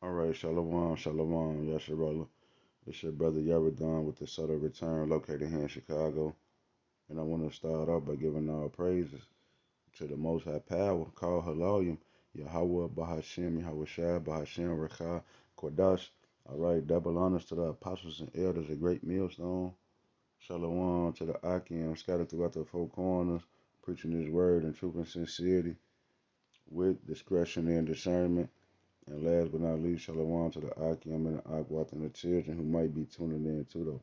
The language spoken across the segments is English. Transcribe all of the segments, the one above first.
All right, shalom, shalom, Yasharala. It's your brother Yaradon with the Sutter Return, located here in Chicago. And I want to start off by giving all praises to the Most High Power, called Halalim, Yahweh, Bahashem, Yahweh Shai, Bahashem, Rekha, Kodash. All right, double honors to the apostles and elders, a great millstone. Shalom to the Akim, scattered throughout the four corners, preaching his word in truth and sincerity, with discretion and discernment. And last but not least, shalom to the Akim and the Akwat and the children who might be tuning in too, though.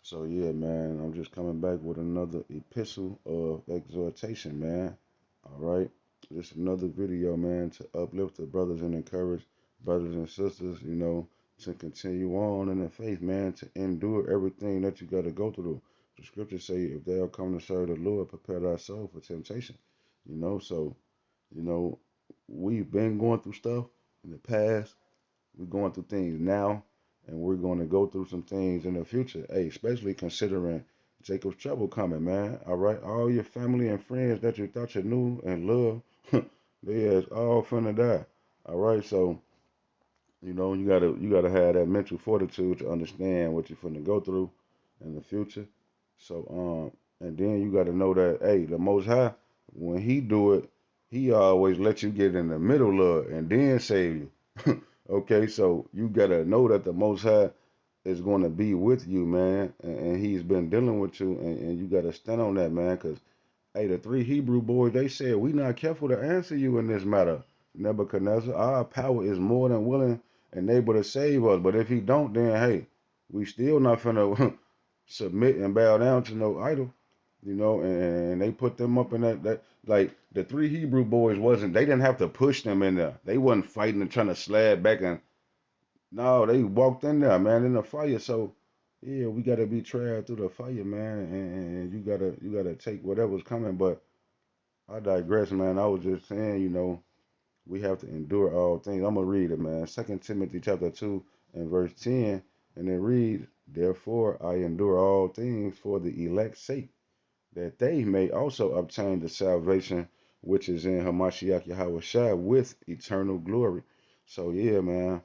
So, yeah, man, I'm just coming back with another epistle of exhortation, man. All right. Just another video, man, to uplift the brothers and encourage brothers and sisters, to continue on in the faith, man, to endure everything that you got to go through. The scriptures say, if they'll come to serve the Lord, prepare thy soul for temptation. So, you know, we've been going through stuff in the past. We're going through things now, and we're going to go through some things in the future. Hey, especially considering Jacob's trouble coming, man. All right, all your family and friends that you thought you knew and loved, they is all finna die. All right, so you gotta have that mental fortitude to understand what you're finna go through in the future. So and then you gotta know that hey, the Most High, when He do it, He always let you get in the middle of it and then save you. Okay, so you gotta know that the Most High is gonna be with you, man, and He's been dealing with you, and you gotta stand on that, man, because hey, the three Hebrew boys, they said, we not careful to answer you in this matter, Nebuchadnezzar. Our power is more than willing and able to save us. But if he don't, then hey, we still not finna submit and bow down to no idol. And they put them up in that like the three Hebrew boys they didn't have to push them in there. They wasn't fighting and trying to slab back and no, they walked in there, man, in the fire. So yeah, we gotta be trailed through the fire, man, and you gotta take whatever's coming. But I digress, man. I was just saying, we have to endure all things. I'm gonna read it, man. 2 Timothy chapter 2 and verse 10, and it reads, therefore I endure all things for the elect's sake, that they may also obtain the salvation which is in Hamashiach Yahweh Shai with eternal glory. So yeah, man,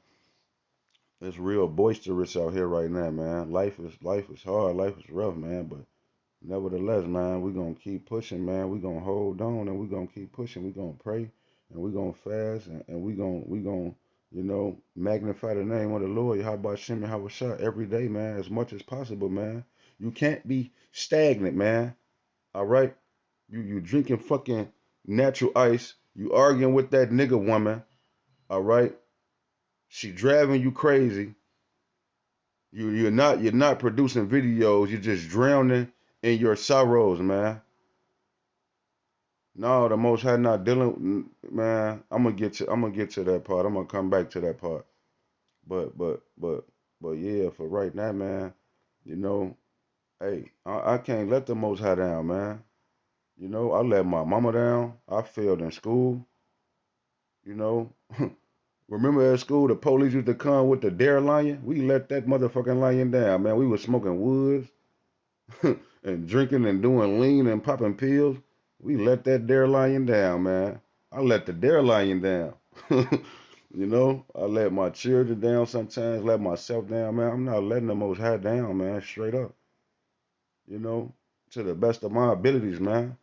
it's real boisterous out here right now, man. Life is hard, life is rough, man, but nevertheless, man, we're gonna keep pushing, man. We're gonna hold on and we're gonna keep pushing. We're gonna pray and we're gonna fast and we're gonna magnify the name of the Lord, Yahweh Shem Yahweh Shah, every day, man, as much as possible, man. You can't be stagnant, man. All right? You drinking fucking natural ice, you arguing with that nigga woman, all right? She driving you crazy. You're not producing videos, you're just drowning in your sorrows, man. No, the Most High not dealing, man. I'm gonna get to that part. I'm gonna come back to that part. But yeah, for right now, man. You know, hey, I can't let the Most High down, man. I let my mama down. I failed in school. You know, remember at school the police used to come with the dare lion. We let that motherfucking lion down, man. We was smoking woods and drinking and doing lean and popping pills. We let that dare lion down, man. I let the dare lion down. I let my children down sometimes, let myself down, man. I'm not letting the Most High down, man, straight up. You know, to the best of my abilities, man.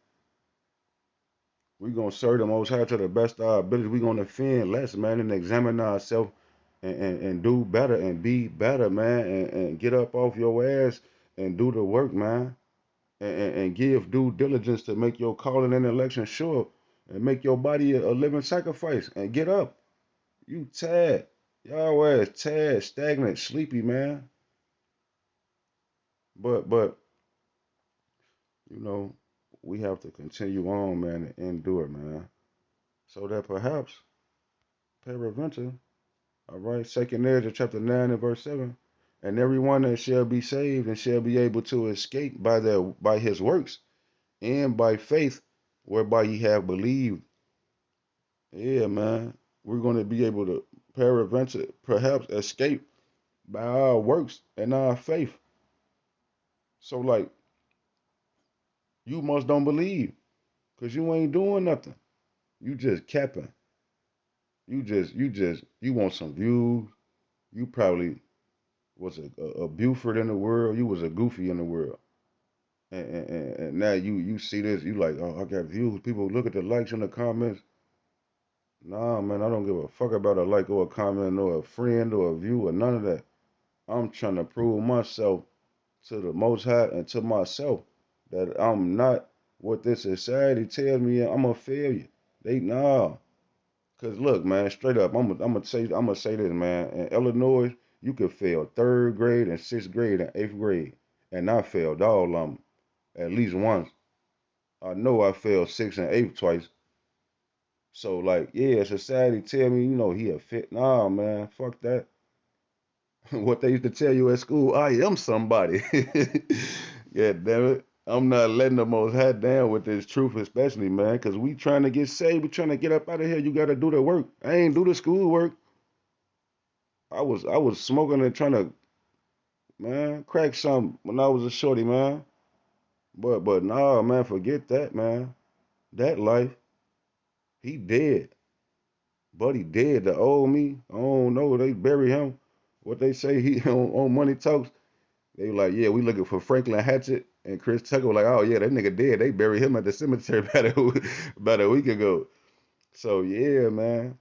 We gonna serve the Most High to the best of our abilities. We gonna offend less, man, and examine ourselves and do better and be better, man, and get up off your ass and do the work, man. And give due diligence to make your calling and election sure and make your body a living sacrifice and get up. You tired. Y'all ass tired, stagnant, sleepy, man. But you know, we have to continue on, man, and endure, man. So that perhaps, peradventure, all right, second Ezra chapter 9 and verse 7. And everyone that shall be saved and shall be able to escape by his works and by faith whereby ye have believed. Yeah, man. We're going to be able to peradventure perhaps escape by our works and our faith. So like you must don't believe because you ain't doing nothing. You just capping. You want some views. You probably was a Buford in the world. You was a Goofy in the world. And now you see this, you like, oh, I got views. People look at the likes and the comments. Nah, man, I don't give a fuck about a like or a comment or a friend or a view or none of that. I'm trying to prove myself to the Most High and to myself that I'm not what this society tells me I'm a failure. They nah, cause look, man, straight up, I'm gonna say this, man. In Illinois, you could fail third grade and sixth grade and eighth grade, and I failed all of them at least once. I know I failed sixth and eighth twice. So like, yeah, society tell me, he a fit. Nah, man, fuck that. What they used to tell you at school, I am somebody. Yeah, damn it. I'm not letting the most hat down with this truth, especially, man, because we trying to get saved. We trying to get up out of here. You got to do the work. I ain't do the school work. I was smoking and trying to, man, crack some when I was a shorty, man. But nah, man, forget that, man. That life, he dead. Buddy dead. The old me, I don't know. They bury him. What they say he on Money Talks. They were like, yeah, we looking for Franklin Hatchet, and Chris Tucker was like, oh yeah, that nigga dead. They buried him at the cemetery about a week ago. So yeah, man,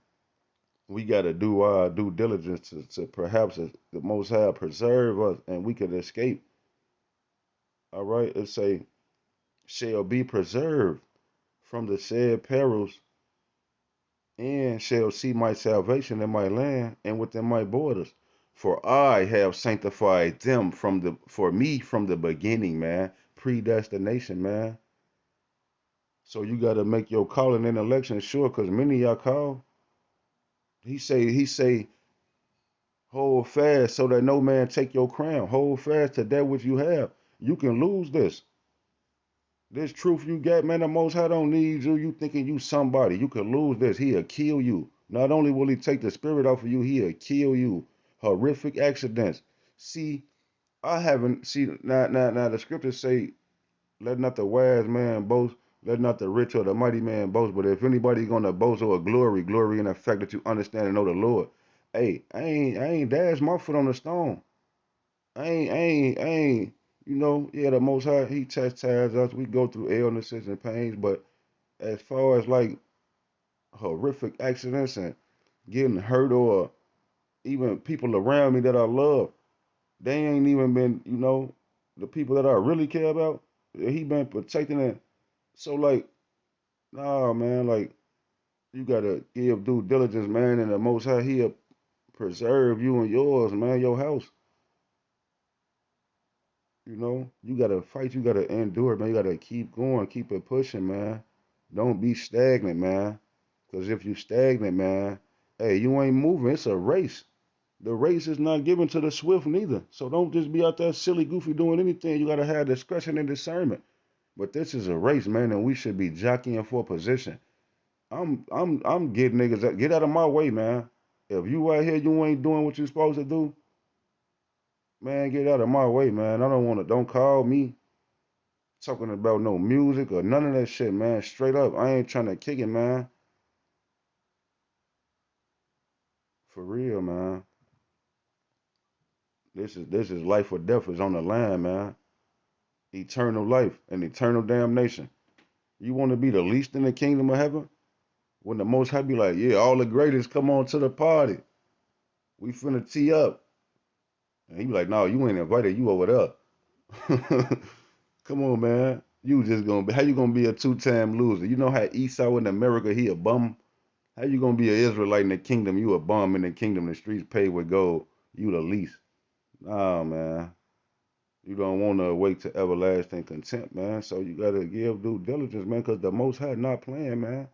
we got to do our due diligence to perhaps the Most High preserve us, and we could escape. All right, it say shall be preserved from the said perils, and shall see my salvation in my land and within my borders. For I have sanctified them for me from the beginning, man. Predestination, man. So you gotta make your calling and election sure, cause many y'all call. He say, hold fast so that no man take your crown. Hold fast to that which you have. You can lose this. This truth you got, man, the Most High don't need you. You thinking you somebody. You could lose this. He'll kill you. Not only will he take the spirit off of you, he'll kill you. Horrific accidents. See, I haven't see now the scriptures say, let not the wise man boast, let not the rich or the mighty man boast. But if anybody gonna boast or glory in the fact that you understand and know the Lord. Hey, I ain't dash my foot on the stone. I ain't, yeah, the Most High, He chastises us. We go through illnesses and pains, but as far as like horrific accidents and getting hurt or even people around me that I love, they ain't even been, the people that I really care about, He been protecting it. So like, nah, man, like you gotta give due diligence, man, and the Most High, He'll preserve you and yours, man, your house. You gotta fight, you gotta endure, man. You gotta keep going, keep it pushing, man. Don't be stagnant, man. Because if you stagnant, man, hey, you ain't moving. It's a race. The race is not given to the swift neither. So don't just be out there silly, goofy doing anything. You gotta have discretion and discernment. But this is a race, man, and we should be jockeying for position. I'm getting niggas get out of my way, man. If you out here you ain't doing what you supposed to do, man, get out of my way, man. I don't wanna don't call me talking about no music or none of that shit, man. Straight up, I ain't trying to kick it, man. For real, man. This is life or death is on the line, man. Eternal life and eternal damnation. You want to be the least in the kingdom of heaven? When the Most High be like, yeah, all the greatest come on to the party. We finna tee up. And he be like, no, you ain't invited. You over there. Come on, man. You just gonna be, how you gonna be a two-time loser? You know how Esau in America, he a bum? How you gonna be an Israelite in the kingdom? You a bum in the kingdom, the streets paved with gold. You the least. Nah, man. You don't want to wait to everlasting contempt, man. So you gotta give due diligence, man, because the Most High not playing, man.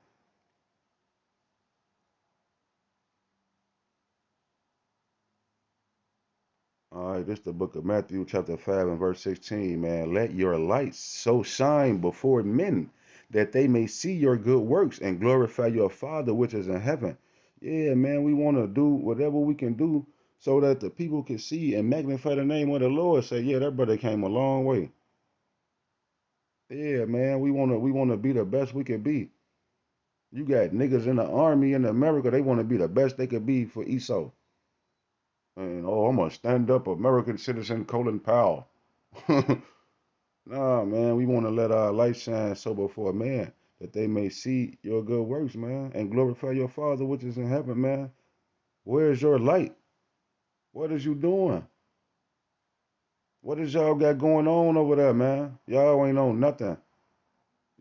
All right, this is the book of Matthew, chapter 5 and verse 16, man. Let your light so shine before men that they may see your good works and glorify your Father which is in heaven. Yeah, man, we want to do whatever we can do so that the people can see and magnify the name of the Lord. Say, yeah, that brother came a long way. Yeah, man, we wanna be the best we can be. You got niggas in the army in America, they want to be the best they could be for Esau. And oh, I'm a stand up American citizen, Colin Powell. Nah, man, we want to let our light shine so before man that they may see your good works, man, and glorify your Father which is in heaven, man. Where's your light? What is you doing? What is y'all got going on over there, man? Y'all ain't on nothing.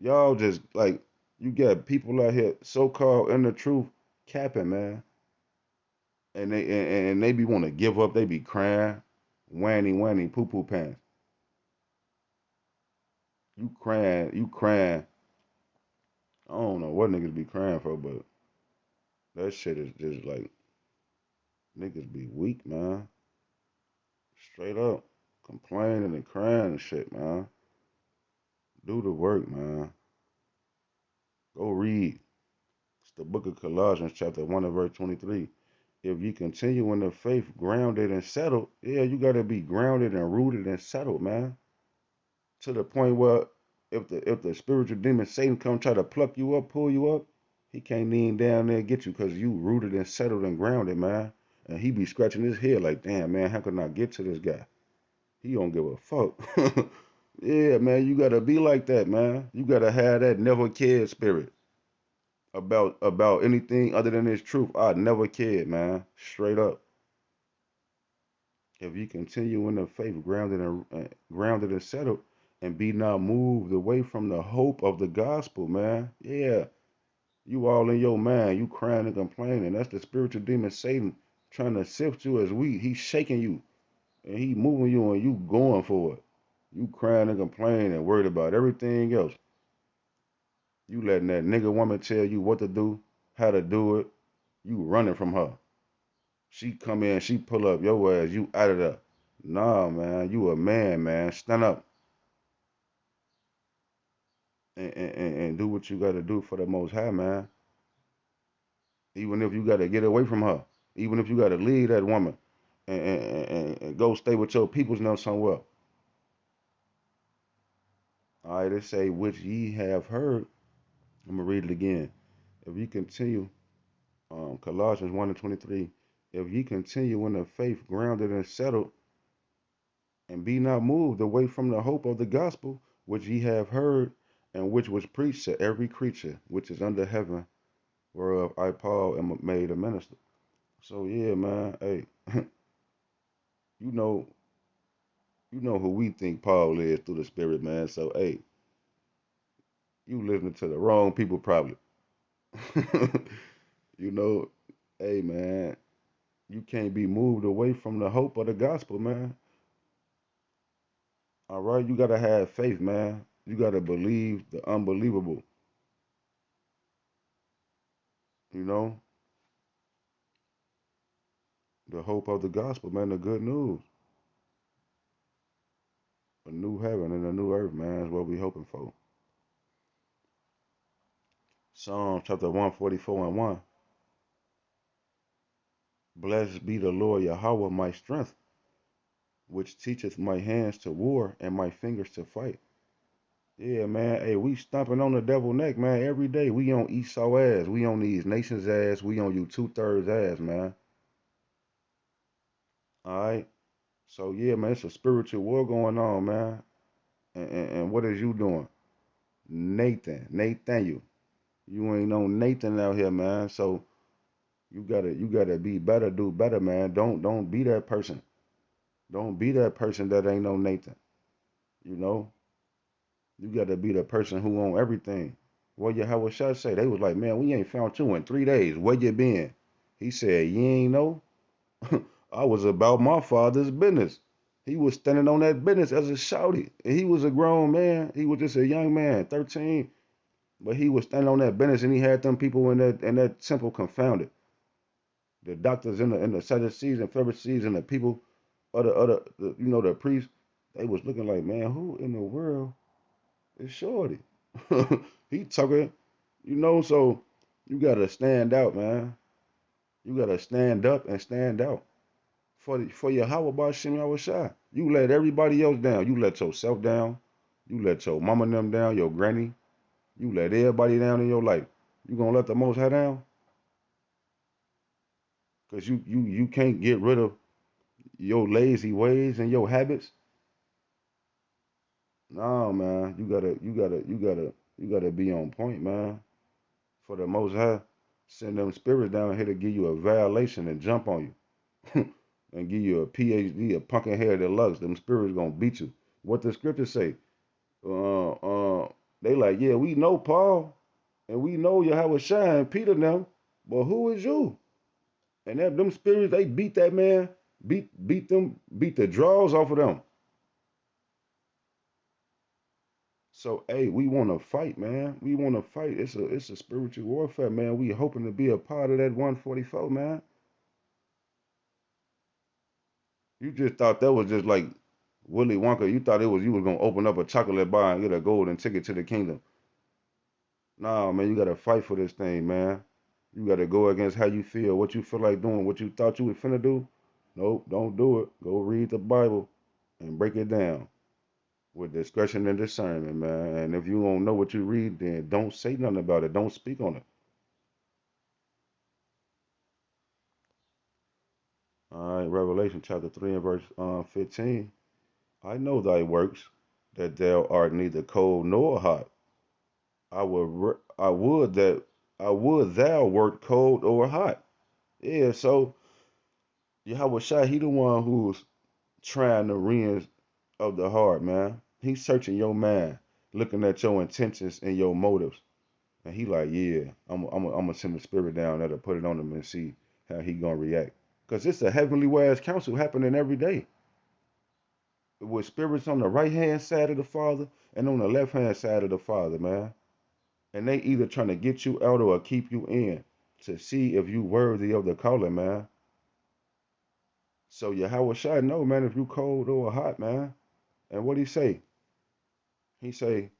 Y'all just like you got people out here so called in the truth capping, man. And they be want to give up. They be crying, whanny, poo poo pants. You crying. I don't know what niggas be crying for, but that shit is just like niggas be weak, man. Straight up complaining and crying and shit, man. Do the work, man. Go read. It's the book of Colossians, chapter 1 and verse 23. If you continue in the faith, grounded and settled, yeah, you gotta be grounded and rooted and settled, man. To the point where if the spiritual demon Satan come try to pluck you up, pull you up, he can't lean down there and get you because you rooted and settled and grounded, man. And he be scratching his head like, damn, man, how can I get to this guy? He don't give a fuck. Yeah, man, you gotta be like that, man. You gotta have that never cared spirit about anything other than this truth. I never cared, man. Straight up. If you continue in the faith, grounded and settled, and be not moved away from the hope of the gospel, man. Yeah, you all in your mind, you crying and complaining. That's the spiritual demon Satan trying to sift you as wheat. He's shaking you and he moving you and you going for it. You crying and complaining and worried about everything else. You letting that nigga woman tell you what to do, how to do it. You running from her. She come in, she pull up your ass, you out of there. Nah, man, you a man, man. Stand up and do what you got to do for the Most High, man. Even if you got to get away from her, even if you got to leave that woman and go stay with your peoples now somewhere. All right, they say, which ye have heard. I'm going to read it again. If you continue, Colossians 1 and 23, if ye continue in the faith grounded and settled, and be not moved away from the hope of the gospel, which ye have heard, and which was preached to every creature which is under heaven, whereof I, Paul, am made a minister. So yeah, man. Hey, you know, you know who we think Paul is through the Spirit, man. So hey, you listening to the wrong people probably. You know, hey man, you can't be moved away from the hope of the gospel, man. All right, you gotta have faith, man. You gotta believe the unbelievable. You know, the hope of the gospel, man. The good news, a new heaven and a new earth, man, is what we hoping for. Psalm chapter 144 and 1. Blessed be the Lord Yahweh, my strength, which teacheth my hands to war and my fingers to fight. Yeah, man. Hey, we stomping on the devil neck, man, every day. We on Esau ass. We on these nations ass. We on you 2/3 ass, man. All right. So yeah, man, it's a spiritual war going on, man. And what is you doing? Nathaniel. You ain't no Nathan out here, man. So you gotta be better, do better, man. Don't be that person. Don't be that person that ain't no Nathan. You know? You gotta be the person who own everything. What Yahweh Shah say? They was like, man, we ain't found you in 3 days. Where you been? He said, you ain't know? I was about my father's business. He was standing on that business as a shouty. And he was a grown man. He was just a young man, 13. But he was standing on that business and he had them people in that temple confounded. The doctors in the Sadducees and Pharisees and the people the priests, they was looking like, man, who in the world is Shorty? He talking, so you gotta stand out, man. You gotta stand up and stand out for your Yahweh Bashim Yahushai. You let everybody else down. You let yourself down. You let your mama and them down, your granny. You let everybody down in your life. You gonna let the Most High down? Cause you can't get rid of your lazy ways and your habits. No, man. You gotta be on point, man. For the Most High, send them spirits down here to give you a violation and jump on you, and give you a PhD, a pumpkin hair deluxe. Them spirits gonna beat you. What the scriptures say? Uh, uh, they like, yeah, we know Paul, and we know Yahweh Shai and Peter now, but who is you? And them spirits, they beat that man, beat the draws off of them. So hey, we want to fight, man. We want to fight. It's a spiritual warfare, man. We hoping to be a part of that 144, man. You just thought that was just like Willy Wonka. You thought you was gonna open up a chocolate bar and get a golden ticket to the kingdom. Nah, man, you gotta fight for this thing, man. You gotta go against how you feel, what you feel like doing, what you thought you was finna do. Nope, don't do it. Go read the Bible and break it down with discretion and discernment, man. And if you don't know what you read, then don't say nothing about it. Don't speak on it. All right, Revelation chapter 3 and verse 15. I know thy works, that thou art neither cold nor hot. I would thou wert cold or hot. Yeah, so Yahweh Shai, he the one who's trying the reins of the heart, man. He's searching your mind, looking at your intentions and your motives. And he like, yeah, I'm gonna send the spirit down there to put it on him and see how he gonna react. Cause it's a heavenly wise council happening every day with spirits on the right hand side of the Father and on the left hand side of the Father, man. And they either trying to get you out or keep you in to see if you worthy of the calling, man. So Yahweh Shai know, man, if you cold or hot, man. And what he say? He say,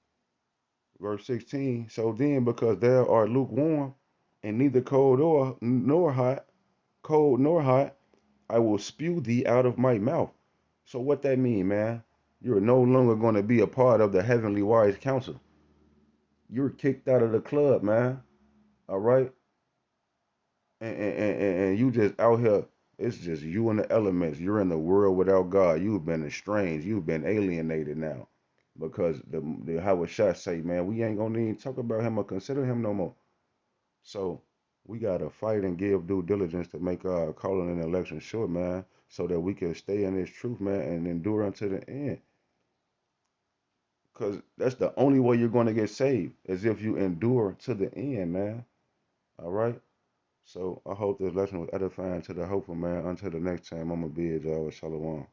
verse 16, so then because thou art lukewarm and neither cold or nor hot, cold nor hot, I will spew thee out of my mouth. So what that mean, man? You're no longer going to be a part of the heavenly wise council. You're kicked out of the club, man. All right? And you just out here, it's just you and the elements. You're in the world without God. You've been estranged. You've been alienated now. Because the Howard Shot say, man, we ain't gonna even talk about him or consider him no more. So we gotta fight and give due diligence to make our calling and election sure, man, so that we can stay in this truth, man, and endure unto the end. Cause that's the only way you're gonna get saved, is if you endure to the end, man. All right. So I hope this lesson was edifying to the hopeful, man. Until the next time, I'm gonna be at y'all with Shalom.